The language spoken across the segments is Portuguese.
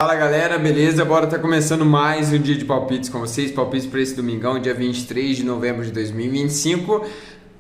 Fala galera, beleza? Bora tá começando mais um dia de palpites com vocês, palpites para esse domingão, dia 23 de novembro de 2025.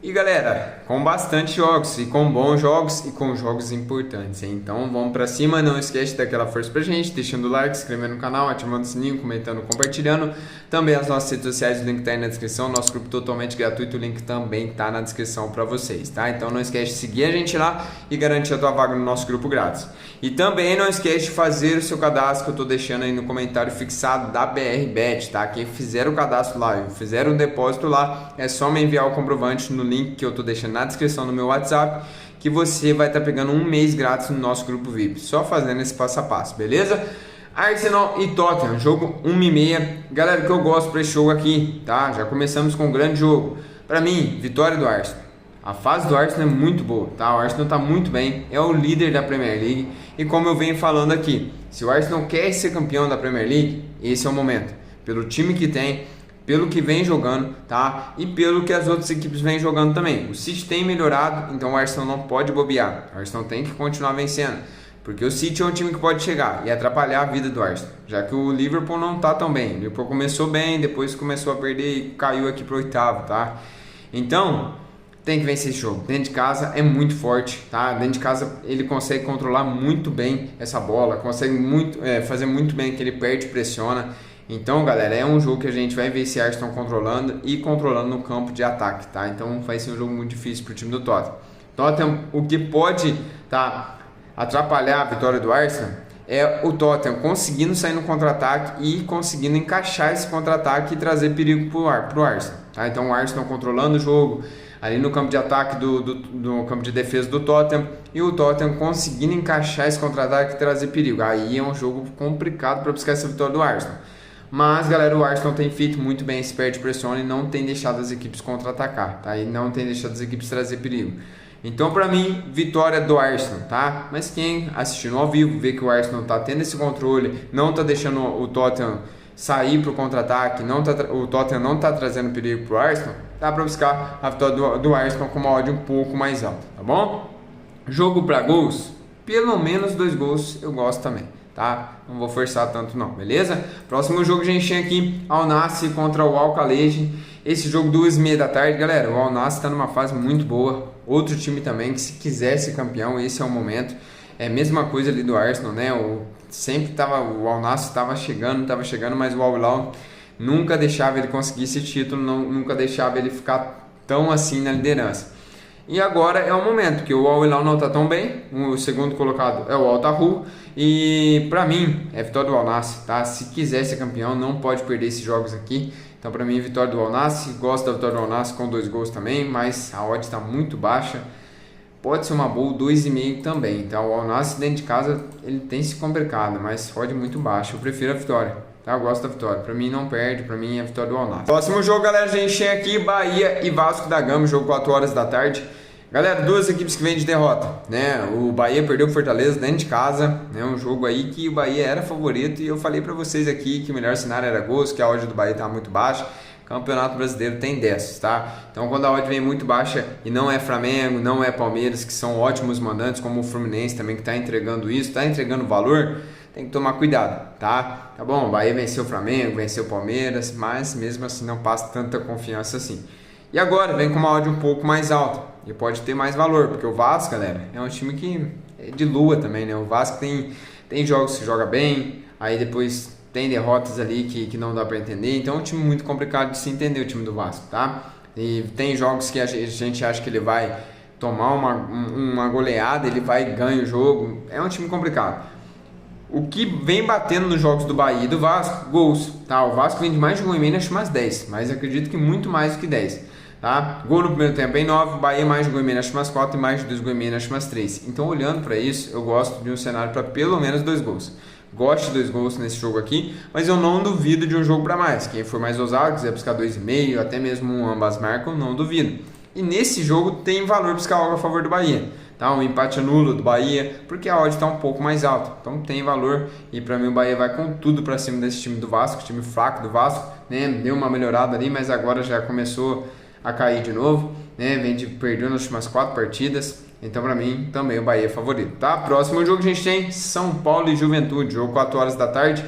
E galera, com bastante jogos, e com bons jogos e com jogos importantes, hein? Então vamos pra cima, não esquece de dar aquela força pra gente, deixando o like, se inscrevendo no canal, ativando o sininho, comentando, compartilhando. Também as nossas redes sociais, o link tá aí na descrição, nosso grupo totalmente gratuito, o link também tá na descrição pra vocês, tá? Então não esquece de seguir a gente lá e garantir a tua vaga no nosso grupo grátis. E também não esquece de fazer o seu cadastro, que eu tô deixando aí no comentário fixado da BRBet, tá? Quem fizer o cadastro lá e fizer um depósito lá, é só me enviar o comprovante no link que eu tô deixando na descrição do meu WhatsApp, que você vai estar pegando um mês grátis no nosso grupo VIP, só fazendo esse passo a passo, beleza? Arsenal e Tottenham, jogo 1h30. Galera, o que eu gosto para esse jogo aqui, tá? Já começamos com um grande jogo. Para mim, vitória do Arsenal. A fase do Arsenal é muito boa, tá? O Arsenal tá muito bem, é o líder da Premier League. E como eu venho falando aqui, se o Arsenal quer ser campeão da Premier League, esse é o momento. Pelo time que tem, pelo que vem jogando, tá? E pelo que as outras equipes vêm jogando também. O City tem melhorado, então o Arsenal não pode bobear. O Arsenal tem que continuar vencendo, porque o City é um time que pode chegar e atrapalhar a vida do Arsenal, já que o Liverpool não tá tão bem. O Liverpool começou bem, depois começou a perder e caiu aqui pro oitavo, tá? Então tem que vencer esse jogo. Dentro de casa é muito forte, tá? Dentro de casa ele consegue controlar muito bem essa bola, consegue fazer muito bem que ele perde e pressiona. Então, galera, é um jogo que a gente vai ver esse Arsenal controlando e controlando no campo de ataque, tá? Então vai ser um jogo muito difícil para o time do Tottenham. Tottenham, o que pode atrapalhar a vitória do Arsenal é o Tottenham conseguindo sair no contra-ataque e conseguindo encaixar esse contra-ataque e trazer perigo para o Arsenal, tá? Então o Arsenal controlando o jogo ali no campo de ataque do campo de defesa do Tottenham, e o Tottenham conseguindo encaixar esse contra-ataque e trazer perigo. Aí é um jogo complicado para buscar essa vitória do Arsenal. Mas, galera, o Arsenal tem feito muito bem esse perde pressiona e não tem deixado as equipes contra-atacar, tá? E não tem deixado as equipes trazer perigo. Então, pra mim, vitória do Arsenal, tá? Mas quem assistindo ao vivo vê que o Arsenal tá tendo esse controle, não tá deixando o Tottenham sair pro contra-ataque, o Tottenham não tá trazendo perigo pro Arsenal, dá pra buscar a vitória do Arsenal com uma odd um pouco mais alta, tá bom? Jogo pra gols, pelo menos 2 gols eu gosto também, tá? Não vou forçar tanto não, beleza? Próximo jogo a gente tem aqui Al Nassr contra o Al-Khaleej. Esse jogo 2h30 da tarde, galera. O Al Nassr está numa fase muito boa. Outro time também que, se quiser ser campeão, esse é o momento. É a mesma coisa ali do Arsenal, né? O Al Nassr estava chegando, mas o Al Hilal nunca deixava ele conseguir esse título, nunca deixava ele ficar tão assim na liderança. E agora é o momento que o Al Hilal não está tão bem. O segundo colocado é o Al Tahur. E pra mim é vitória do Al Nassr, tá? Se quiser ser campeão, não pode perder esses jogos aqui. Então pra mim é vitória do Al Nassr. Gosto da vitória do Al Nassr com 2 gols também, mas a odd está muito baixa. Pode ser uma boa 2,5 também. Então o Al Nassr dentro de casa ele tem se complicado, mas odd muito baixa. Eu prefiro a vitória, tá? Eu gosto da vitória. Pra mim não perde, pra mim é a vitória do Al Nassr. Próximo jogo, galera, a gente tem aqui Bahia e Vasco da Gama, jogo 4 horas da tarde. Galera, 2 equipes que vêm de derrota, né? O Bahia perdeu o Fortaleza dentro de casa, né? Um jogo aí que o Bahia era favorito e eu falei pra vocês aqui que o melhor cenário era gols, que a odd do Bahia tá muito baixa. Campeonato Brasileiro tem dessas, tá? Então quando a odd vem muito baixa e não é Flamengo, não é Palmeiras, que são ótimos mandantes, como o Fluminense também que tá entregando isso, tá entregando valor, tem que tomar cuidado, tá? Tá bom, o Bahia venceu o Flamengo, venceu o Palmeiras, mas mesmo assim não passa tanta confiança assim. E agora vem com uma odd um pouco mais alta e pode ter mais valor, porque o Vasco, galera, é um time que é de lua também, né? O Vasco tem jogos que joga bem, aí depois tem derrotas ali que não dá para entender, então é um time muito complicado de se entender, o time do Vasco, tá? E tem jogos que a gente acha que ele vai tomar uma goleada, ele vai e ganha o jogo, é um time complicado. O que vem batendo nos jogos do Bahia e do Vasco, gols, tá? O Vasco vem de mais de 1,5, acho umas 10, mas acredito que muito mais do que 10. Tá? Gol no primeiro tempo em 9, Bahia mais de 1,5, acho umas 4 e mais de 2,5, acho umas 3. Então, olhando para isso, eu gosto de um cenário para pelo menos 2 gols. Gosto de 2 gols nesse jogo aqui, mas eu não duvido de um jogo para mais. Quem for mais ousado, quiser buscar 2,5, até mesmo ambas marcam, não duvido. E nesse jogo tem valor buscar algo a favor do Bahia, tá? Um empate nulo do Bahia, porque a odd está um pouco mais alta. Então tem valor e para mim o Bahia vai com tudo para cima desse time do Vasco, time fraco do Vasco, né? Deu uma melhorada ali, mas agora já começou a cair de novo, né? Vem de perder nas últimas 4 partidas. Então, pra mim, também o Bahia é favorito, tá? Próximo jogo que a gente tem São Paulo e Juventude, jogo 4 horas da tarde.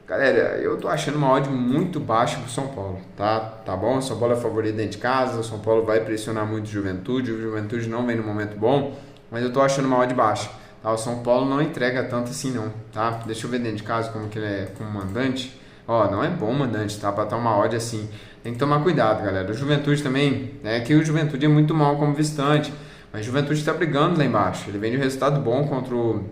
Galera, eu tô achando uma odd muito baixa pro São Paulo, tá? Tá bom? O São Paulo é favorito dentro de casa, o São Paulo vai pressionar muito o Juventude não vem no momento bom, mas eu tô achando uma odd baixa, tá? O São Paulo não entrega tanto assim não, tá? Deixa eu ver dentro de casa como que ele é como mandante. Ó, não é bom mandante, tá? Pra estar uma odd assim, tem que tomar cuidado, galera. O Juventude também, né? Que o Juventude é muito mal como visitante, mas o Juventude tá brigando lá embaixo, ele vem de um resultado bom contra o...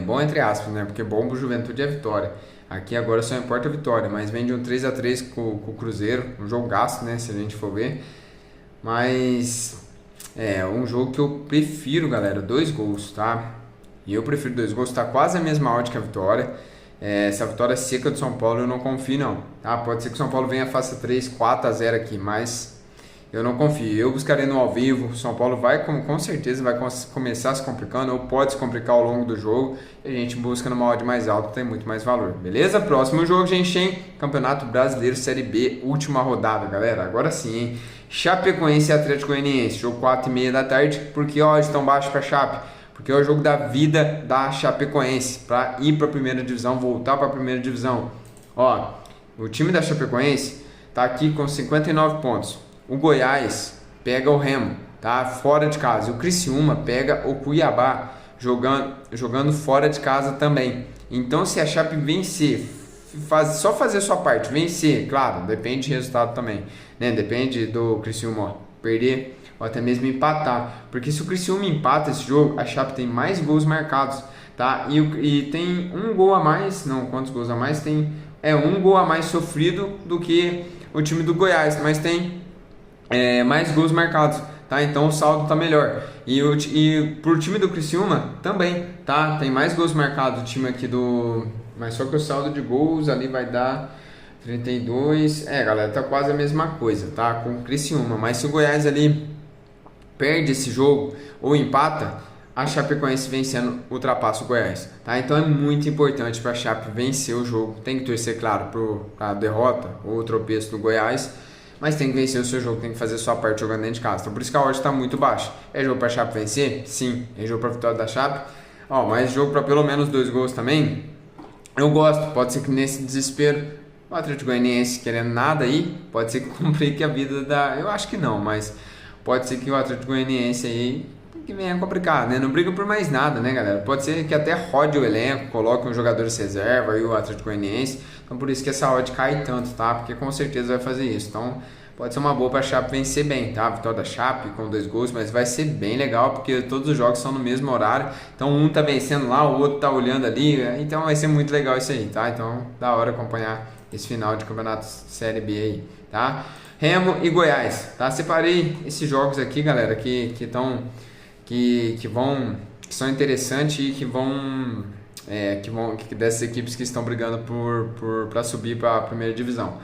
bom entre aspas, né? Porque bom pro Juventude é a vitória. Aqui agora só importa a vitória, mas vem de um 3-3 com o Cruzeiro, um jogaço, né, se a gente for ver. Mas é um jogo que eu prefiro, galera, 2 gols, tá? E eu prefiro 2 gols, tá quase a mesma odd que a vitória. Essa vitória seca do São Paulo eu não confio não, tá? Pode ser que o São Paulo venha e faça 3-4-0 aqui, mas eu não confio. Eu buscarei no ao vivo. O São Paulo vai, com certeza, vai começar se complicando, ou pode se complicar ao longo do jogo. E a gente busca numa odd mais alta, tem muito mais valor. Beleza? Próximo jogo, a gente tem Campeonato Brasileiro Série B, última rodada, galera. Agora sim, hein? Chapecoense e Atlético Goianiense, jogo 4h30 da tarde. Por que odds tão baixo para Chape? Porque é o jogo da vida da Chapecoense, para ir para a primeira divisão, voltar para a primeira divisão. Ó, o time da Chapecoense tá aqui com 59 pontos. O Goiás pega o Remo, tá? Fora de casa. O Criciúma pega o Cuiabá, jogando fora de casa também. Então, se a Chape vencer, só fazer a sua parte, vencer, claro, depende de resultado também, né? Depende do Criciúma, ó, perder ou até mesmo empatar. Porque se o Criciúma empata esse jogo, a Chape tem mais gols marcados, tá? E tem um gol a mais, não, quantos gols a mais? Tem um gol a mais sofrido do que o time do Goiás, mas tem mais gols marcados, tá? Então o saldo tá melhor. E pro time do Criciúma também, tá? Tem mais gols marcados o time aqui do... Mas só que o saldo de gols ali vai dar 32... galera, tá quase a mesma coisa, tá? Com o Criciúma. Mas se o Goiás ali perde esse jogo ou empata, a Chapecoense vencendo ultrapassa o Goiás, tá? Então é muito importante para a Chape vencer o jogo. Tem que torcer, claro, para a derrota ou o tropeço do Goiás, mas tem que vencer o seu jogo, tem que fazer a sua parte jogando dentro de casa. Então por isso que a odd está muito baixa. É jogo para a Chape vencer? Sim. É jogo para a vitória da Chape? Mas jogo para pelo menos 2 gols também? Eu gosto. Pode ser que nesse desespero o Atlético Goianiense querendo nada aí, pode ser que complique a vida da... Eu acho que não, mas pode ser que o Atlético Goianiense aí que venha complicar, né? Não briga por mais nada, né, galera? Pode ser que até rode o elenco, coloque um jogador de reserva e o Atlético Goianiense. Então por isso que essa odd cai tanto, tá? Porque com certeza vai fazer isso. Então pode ser uma boa para a Chape vencer bem, tá? Vitória da Chape com 2 gols, mas vai ser bem legal porque todos os jogos são no mesmo horário. Então um tá vencendo lá, o outro tá olhando ali. Então vai ser muito legal isso aí, tá? Então da hora acompanhar esse final de campeonato Série B aí, tá? Remo e Goiás, tá? Separei esses jogos aqui, galera, que são interessantes e que dessas equipes que estão brigando para subir para a primeira divisão.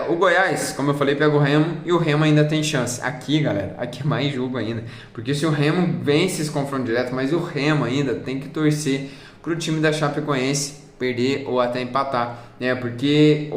O Goiás, como eu falei, pega o Remo e o Remo ainda tem chance. Aqui, galera, aqui é mais jogo ainda, porque se o Remo vence esse confronto direto, mas o Remo ainda tem que torcer para o time da Chapecoense perder ou até empatar, né? Porque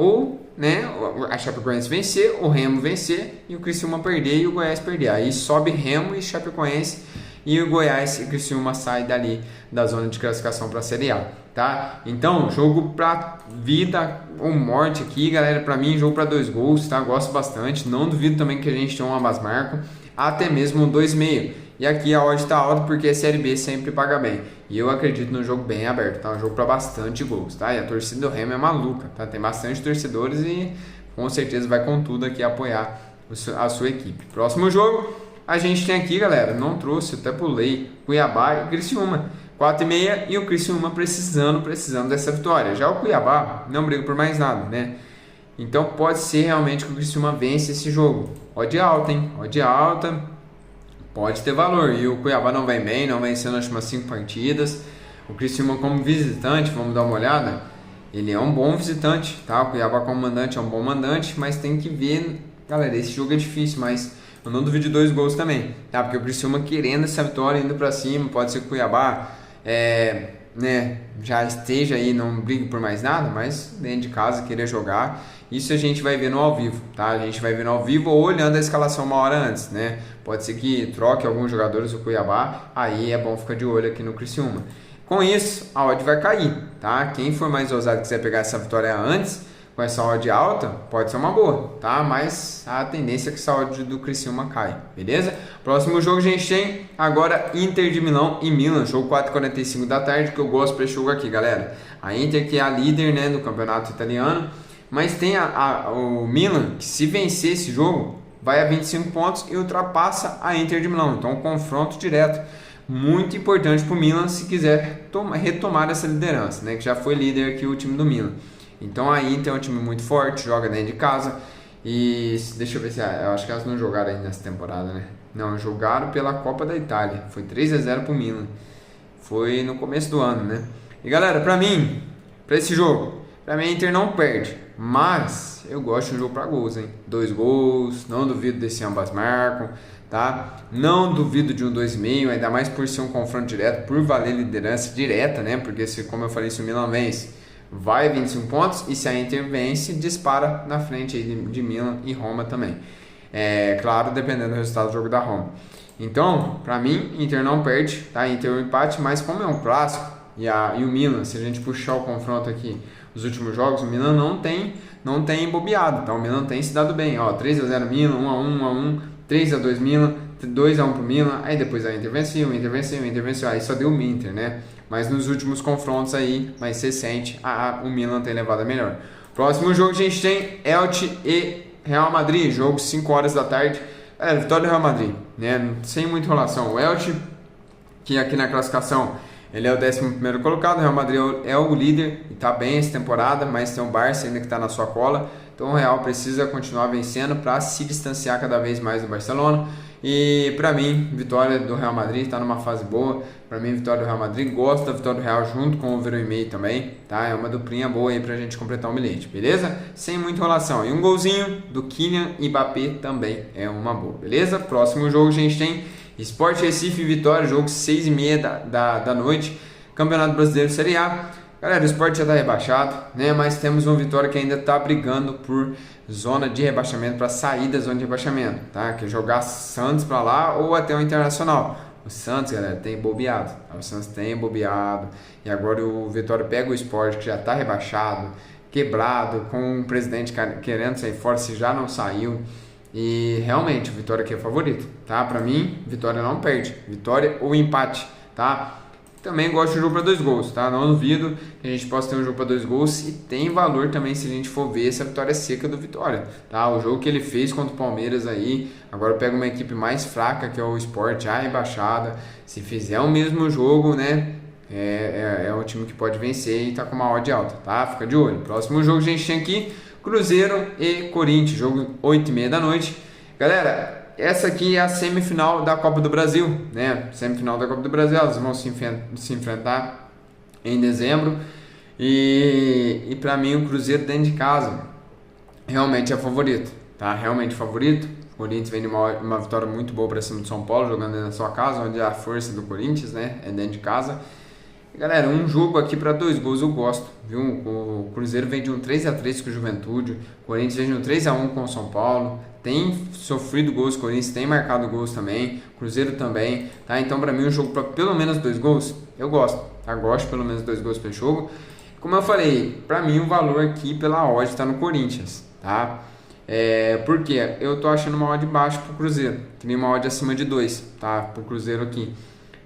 a Chapecoense vencer, o Remo vencer e o Criciúma perder e o Goiás perder. Aí sobe Remo e Chapecoense e o Goiás e o Criciúma sai dali da zona de classificação para a Série A, tá? Então, jogo para vida ou morte aqui, galera. Para mim, jogo para 2 gols, tá? Gosto bastante. Não duvido também que a gente tenha um ambas marcam, até mesmo um 2,5. E aqui a odd está alta porque a Série B sempre paga bem. E eu acredito no jogo bem aberto, tá? Um jogo para bastante gols, tá? E a torcida do Remo é maluca, tá? Tem bastante torcedores e com certeza vai com tudo aqui apoiar a sua equipe. Próximo jogo, a gente tem aqui, galera, não trouxe, até pulei, Cuiabá e Criciúma. 4,5 e o Criciúma precisando dessa vitória. Já o Cuiabá não briga por mais nada, né? Então pode ser realmente que o Criciúma vence esse jogo. Odd alta, hein? Odd alta. Pode ter valor, e o Cuiabá não vem bem, não venceu nas últimas 5 partidas. O Criciúma como visitante, vamos dar uma olhada, ele é um bom visitante, tá? O Cuiabá como mandante é um bom mandante, mas tem que ver, galera, esse jogo é difícil, mas eu não duvido de 2 gols também, tá? Porque o Criciúma querendo essa vitória, indo pra cima, pode ser que o Cuiabá né, já esteja aí, não brigue por mais nada, mas dentro de casa querer jogar, isso a gente vai ver no ao vivo, tá? A gente vai ver no ao vivo ou olhando a escalação uma hora antes, né? Pode ser que troque alguns jogadores do Cuiabá, aí é bom ficar de olho aqui no Criciúma. Com isso, a odd vai cair, tá? Quem for mais ousado e quiser pegar essa vitória antes, com essa odd alta, pode ser uma boa, tá? Mas a tendência é que essa odd do Criciúma cai, beleza? Próximo jogo a gente tem agora Inter de Milão e Milan, jogo 4h45 da tarde, que eu gosto para esse jogo aqui, galera. A Inter que é a líder, né, do campeonato italiano, mas tem o Milan, que se vencer esse jogo, vai a 25 pontos e ultrapassa a Inter de Milão. Então, um confronto direto. Muito importante para o Milan se quiser retomar essa liderança, né? Que já foi líder aqui o time do Milan. Então a Inter é um time muito forte, joga dentro de casa. E deixa eu ver se eu acho que elas não jogaram ainda nessa temporada, né? Não, jogaram pela Copa da Itália. Foi 3-0 para o Milan. Foi no começo do ano, né? E galera, para mim, para esse jogo, para mim a Inter não perde. Mas eu gosto de um jogo para gols, hein? 2 gols, não duvido desse ambas marcam, tá? Não duvido de um 2,5, ainda mais por ser um confronto direto, por valer liderança direta, né? Porque se, como eu falei, se o Milan vence, vai a 25 pontos, e se a Inter vence, dispara na frente aí de Milan e Roma também. É claro, dependendo do resultado do jogo da Roma. Então, para mim, Inter não perde, tá? Inter é um empate, mas como é um clássico, e o Milan, se a gente puxar o confronto aqui, os últimos jogos, o Milan não tem bobeado, tá? O Milan tem se dado bem, ó, 3-0 Milan, 1-1, 3-2 Milan, 2-1 pro Milan, aí depois a Inter venceu, aí só deu o Inter, né? Mas nos últimos confrontos aí, mais recente, o Milan tem levado a melhor. Próximo jogo a gente tem Elche e Real Madrid, jogo 5 horas da tarde, vitória do Real Madrid, né? Sem muita enrolação. O Elche, que aqui na classificação ele é o 11º colocado, o Real Madrid é o líder e está bem essa temporada, mas tem o Barça ainda que está na sua cola. Então o Real precisa continuar vencendo para se distanciar cada vez mais do Barcelona. E para mim, vitória do Real Madrid, está numa fase boa. Para mim, vitória do Real Madrid, gosto da vitória do Real junto com o over 1,5 também, tá? É uma duplinha boa aí para a gente completar o bilhete, beleza? Sem muita enrolação. E um golzinho do Kylian Mbappé também é uma boa, beleza? Próximo jogo a gente tem Sport Recife e Vitória, jogo 6h30 da noite, Campeonato Brasileiro Série A. Galera, o Sport já está rebaixado, né? Mas temos uma Vitória que ainda está brigando por zona de rebaixamento, para sair da zona de rebaixamento, tá? Que é jogar Santos para lá ou até o Internacional. O Santos, galera, tem bobeado, tá? O Santos tem bobeado, e agora o Vitória pega o Sport, que já está rebaixado, quebrado, com o presidente querendo sair fora, se já não saiu. E realmente, o Vitória aqui é favorito, tá? Pra mim, Vitória não perde. Vitória ou empate, tá? Também gosto de jogo para 2 gols, tá? Não duvido que a gente possa ter um jogo para 2 gols, e tem valor também se a gente for ver essa vitória seca do Vitória, tá? O jogo que ele fez contra o Palmeiras aí, agora pega uma equipe mais fraca que é o Sport, já rebaixada. Se fizer o mesmo jogo, né? É um time que pode vencer e tá com uma odd alta, tá? Fica de olho. Próximo jogo a gente tem aqui Cruzeiro e Corinthians, jogo 8h30 da noite. Galera, essa aqui é a semifinal da Copa do Brasil, né? Semifinal da Copa do Brasil, elas vão se enfrentar em dezembro. E para mim o Cruzeiro dentro de casa realmente é favorito, tá? Realmente favorito. O Corinthians vem de uma vitória muito boa para cima do São Paulo, jogando na sua casa, onde a força do Corinthians, né? É dentro de casa. Galera, um jogo aqui para 2 gols eu gosto, viu? O Cruzeiro vem de um 3-3 com o Juventude, o Corinthians vem de um 3-1 com o São Paulo, tem sofrido gols, o Corinthians tem marcado gols também, o Cruzeiro também, tá? Então para mim um jogo para pelo menos 2 gols, eu gosto, tá? Gosto de pelo menos 2 gols para jogo. Como eu falei, para mim o valor aqui pela odd está no Corinthians, tá? Por quê? Eu tô achando uma odd baixa pro Cruzeiro, queria uma odd acima de 2, tá? Pro Cruzeiro aqui.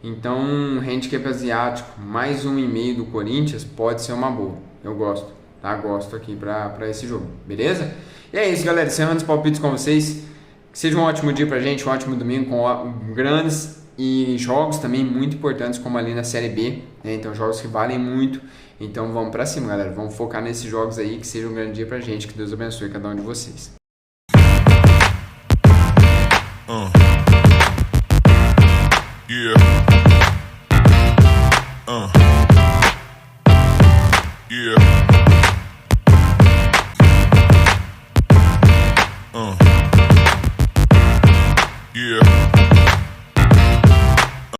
Então, handicap asiático, mais 1,5 do Corinthians pode ser uma boa. Eu gosto, tá? Gosto aqui pra esse jogo, beleza? E é isso, galera. Encerrando os palpites com vocês. Que seja um ótimo dia pra gente, um ótimo domingo com grandes e jogos também muito importantes, como ali na Série B, né? Então, jogos que valem muito. Então, vamos pra cima, galera. Vamos focar nesses jogos aí. Que seja um grande dia pra gente. Que Deus abençoe cada um de vocês. Yeah.